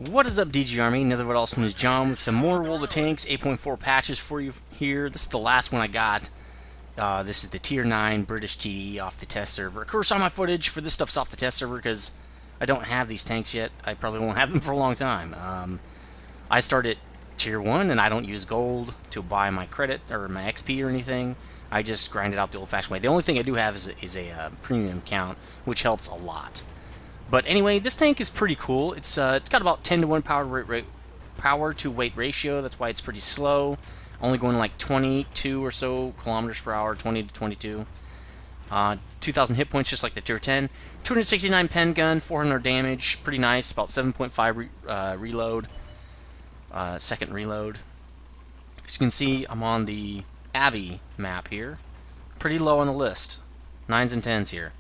What is up, DG Army? Nethervvoid also known as John with some more World of Tanks 8.4 patches for you here. This is the last one I got. This is the Tier 9 British TD off the test server. Of course, all my footage for this stuff's off the test server because I don't have these tanks yet. I probably won't have them for a long time. I start at Tier 1 and I don't use gold to buy my credit or my XP or anything. I just grind it out the old-fashioned way. The only thing I do have is a premium account, which helps a lot. But anyway, this tank is pretty cool. It's got about 10 to 1 power to weight ratio. That's why it's pretty slow. Only going like 22 or so kilometers per hour, 20 to 22. 2,000 hit points, just like the Tier 10. 269 pen gun, 400 damage, pretty nice. About 7.5 reload, second reload. As you can see, I'm on the Abbey map here. Pretty low on the list. 9s and 10s here.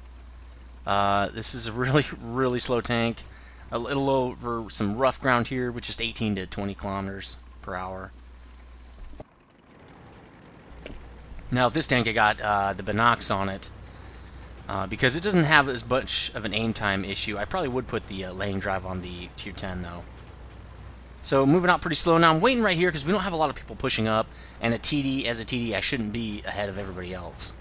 This is a really slow tank. A little over some rough ground here with just 18 to 20 kilometers per hour. Now this tank I got the Binox on it because it doesn't have as much of an aim time issue. I probably would put the lane drive on the Tier 10 though. So moving out pretty slow. Now I'm waiting right here because we don't have a lot of people pushing up, and as a TD I shouldn't be ahead of everybody else.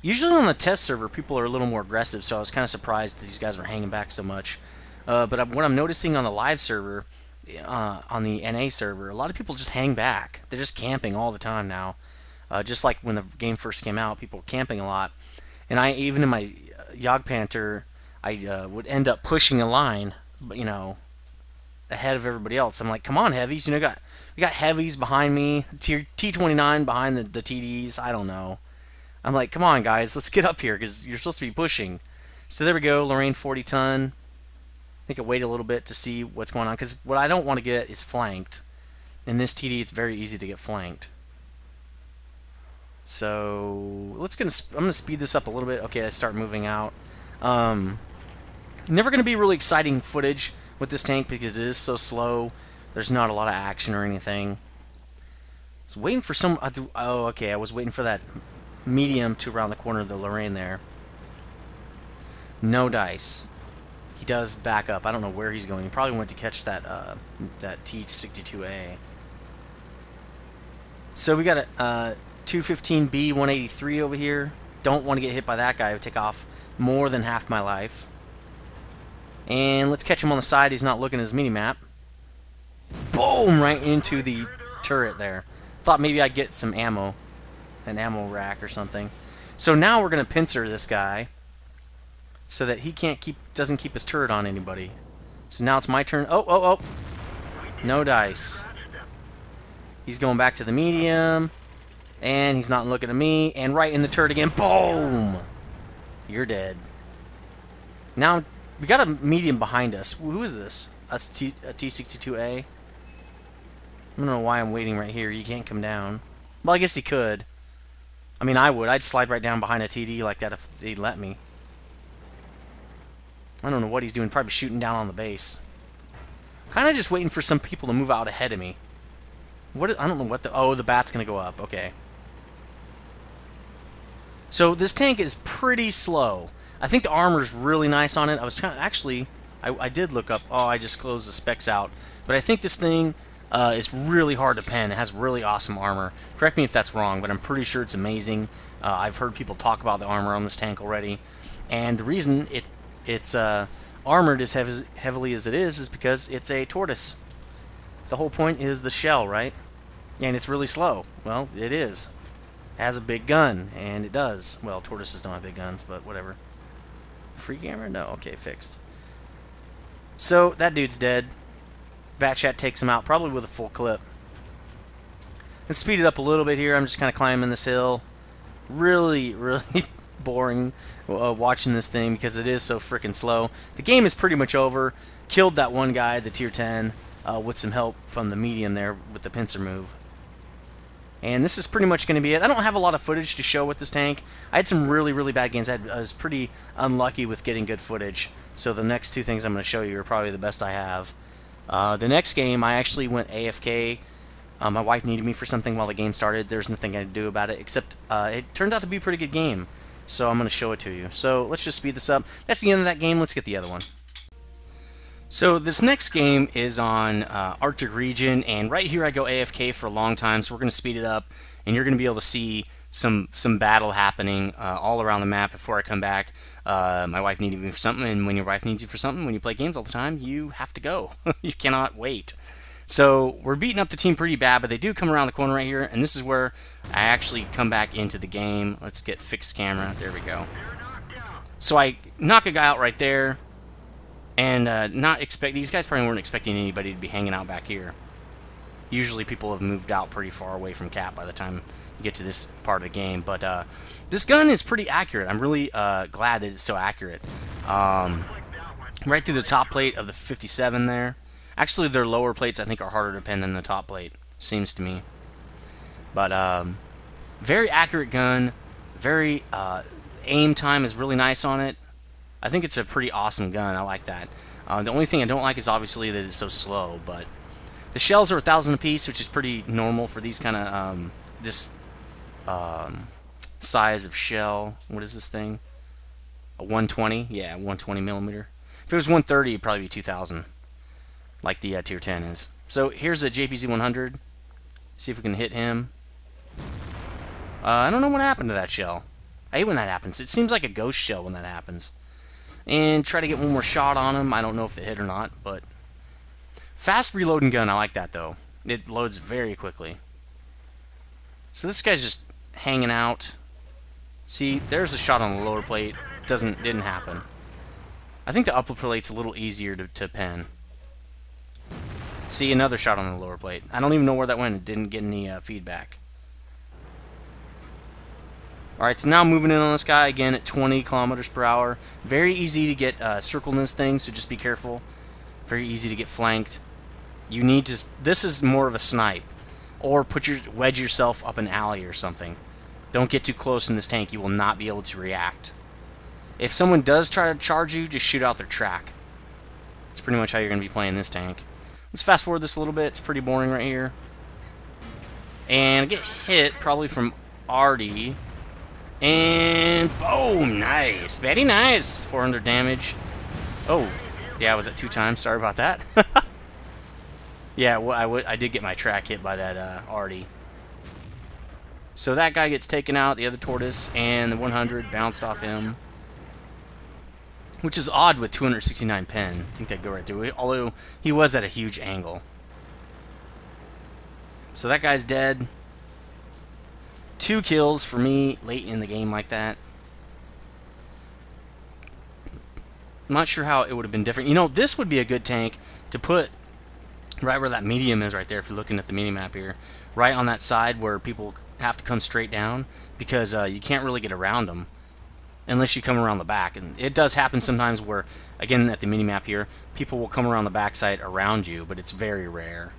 Usually on the test server, people are a little more aggressive, so I was kind of surprised that these guys were hanging back so much. But what I'm noticing on the live server, on the NA server, a lot of people just hang back. They're just camping all the time now. Just like when the game first came out, people were camping a lot. And even in my Yog Panther, I would end up pushing a line, you know, ahead of everybody else. I'm like, come on, heavies! You know, we got heavies behind me, T29 behind the TDs. I don't know. I'm like, come on, guys, let's get up here, because you're supposed to be pushing. So there we go, Lorraine 40 ton. I think I'll wait a little bit to see what's going on, because what I don't want to get is flanked. In this TD, it's very easy to get flanked. So I'm going to speed this up a little bit. Okay, I start moving out. Never going to be really exciting footage with this tank, because it is so slow. There's not a lot of action or anything. I was waiting for some... Oh, okay, I was waiting for that medium to around the corner of the Lorraine there. No dice. He does back up. I don't know where he's going. He probably went to catch that that T62A. So we got a 215B 183 over here. Don't want to get hit by that guy. It would take off more than half my life. And let's catch him on the side. He's not looking at his mini-map. Boom! Right into the turret there. Thought maybe I'd get some ammo. An ammo rack or something. So now we're gonna pincer this guy so that he doesn't keep his turret on anybody. So now it's my turn. Oh! No dice. He's going back to the medium, and he's not looking at me. And right in the turret again. Boom! You're dead. Now we got a medium behind us. Who is this? A T62A. I don't know why I'm waiting right here. You can't come down. Well, I guess he could. I mean, I would. I'd slide right down behind a TD like that if they'd let me. I don't know what he's doing. Probably shooting down on the base. Kind of just waiting for some people to move out ahead of me. I don't know what the... Oh, the bat's going to go up. Okay. So this tank is pretty slow. I think the armor's really nice on it. I was trying... Actually, I did look up... Oh, I just closed the specs out. But I think this thing... it's really hard to pen. It has really awesome armor. Correct me if that's wrong, but I'm pretty sure it's amazing. I've heard people talk about the armor on this tank already, and the reason it's armored as heavily as it is because it's a Tortoise. The whole point is the shell, right? And it's really slow. Well, it is. It has a big gun, and it does. Well, Tortoises don't have big guns, but whatever. Free camera? No. Okay, fixed. So, that dude's dead. Batchat takes him out, probably with a full clip. Let's speed it up a little bit here. I'm just kind of climbing this hill. Really boring watching this thing because it is so freaking slow. The game is pretty much over. Killed that one guy, the Tier 10, with some help from the medium there with the pincer move. And this is pretty much going to be it. I don't have a lot of footage to show with this tank. I had some really bad games. I was pretty unlucky with getting good footage. So the next two things I'm going to show you are probably the best I have. The next game, I actually went AFK. My wife needed me for something while the game started. There's nothing I could do about it, except it turned out to be a pretty good game. So I'm going to show it to you. So let's just speed this up. That's the end of that game. Let's get the other one. So this next game is on Arctic region, and right here I go AFK for a long time, so we're going to speed it up, and you're going to be able to see some battle happening all around the map before I come back. My wife needed me for something, and when your wife needs you for something, when you play games all the time, you have to go. You cannot wait. So we're beating up the team pretty bad, but they do come around the corner right here, and this is where I actually come back into the game. Let's get fixed camera. There we go. So I knock a guy out right there. And these guys probably weren't expecting anybody to be hanging out back here. Usually people have moved out pretty far away from cap by the time you get to this part of the game. But this gun is pretty accurate. I'm really glad that it's so accurate. Right through the top plate of the 57 there. Actually, their lower plates I think are harder to pin than the top plate, seems to me. But very accurate gun. Very aim time is really nice on it. I think it's a pretty awesome gun. I like that. The only thing I don't like is obviously that it's so slow, but the shells are 1,000 apiece, which is pretty normal for these kind of this size of shell. What is this thing? A 120? Yeah, 120 millimeter. If it was 130, it'd probably be 2,000, like the tier 10 is. So here's a JPZ 100. See if we can hit him. I don't know what happened to that shell. I hate when that happens. It seems like a ghost shell when that happens. And try to get one more shot on him. I don't know if it hit or not, but fast reloading gun. I like that though. It loads very quickly. So this guy's just hanging out. See, there's a shot on the lower plate. Didn't happen. I think the upper plate's a little easier to pen. See, another shot on the lower plate. I don't even know where that went. It didn't get any feedback. Alright, so now moving in on this guy again at 20 kilometers per hour. Very easy to get circled in this thing, so just be careful. Very easy to get flanked. You need to. This is more of a snipe, or wedge yourself up an alley or something. Don't get too close in this tank. You will not be able to react. If someone does try to charge you, just shoot out their track. That's pretty much how you're going to be playing this tank. Let's fast forward this a little bit. It's pretty boring right here. And I get hit probably from Artie. And boom, nice, very nice. 400 damage. Oh, yeah, I was at 2 times. Sorry about that. Yeah, well, I did get my track hit by that Artie. So that guy gets taken out. The other Tortoise and the 100 bounced off him, which is odd with 269 pen. I think they'd go right through it, although he was at a huge angle. So that guy's dead. 2 kills for me late in the game like that. I'm not sure how it would have been different. You know, this would be a good tank to put right where that medium is right there, if you're looking at the mini-map here. Right on that side where people have to come straight down, because you can't really get around them unless you come around the back. And it does happen sometimes where, again, at the mini-map here, people will come around the backside around you, but it's very rare.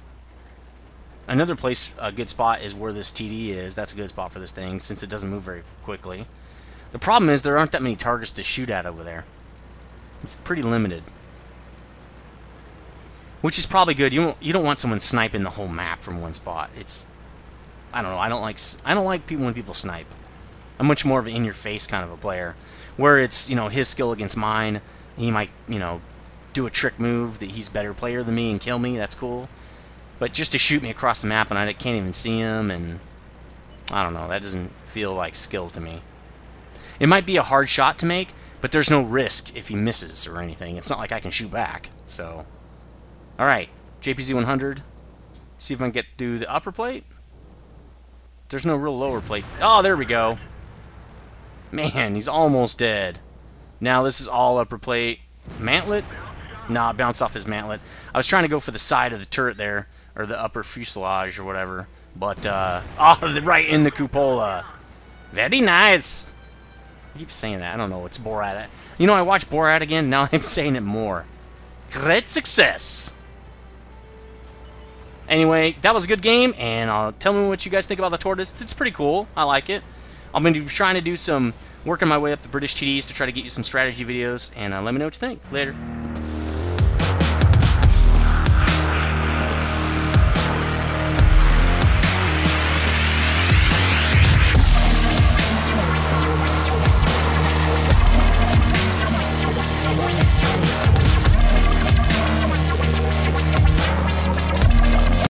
Another place, a good spot, is where this TD is. That's a good spot for this thing, since it doesn't move very quickly. The problem is there aren't that many targets to shoot at over there. It's pretty limited. Which is probably good. You don't want someone sniping the whole map from one spot. It's, I don't know. I don't like people when people snipe. I'm much more of an in-your-face kind of a player, where it's, you know, his skill against mine. He might, you know, do a trick move that he's a better player than me and kill me. That's cool. But just to shoot me across the map and I can't even see him, and I don't know, that doesn't feel like skill to me. It might be a hard shot to make, but there's no risk if he misses or anything. It's not like I can shoot back. So, alright, JPZ 100. See if I can get through the upper plate. There's no real lower plate. Oh, there we go. Man, he's almost dead. Now this is all upper plate. Mantlet? Nah, bounced off his mantlet. I was trying to go for the side of the turret there, or the upper fuselage or whatever, but oh, right in the cupola. Very nice. I keep saying that. I don't know. It's Borat. You know, I watched Borat again. Now I'm saying it more. Great success. Anyway, that was a good game, and tell me what you guys think about the Tortoise. It's pretty cool. I like it. I'm going to be trying to do some working my way up the British TDs to try to get you some strategy videos, and let me know what you think. Later.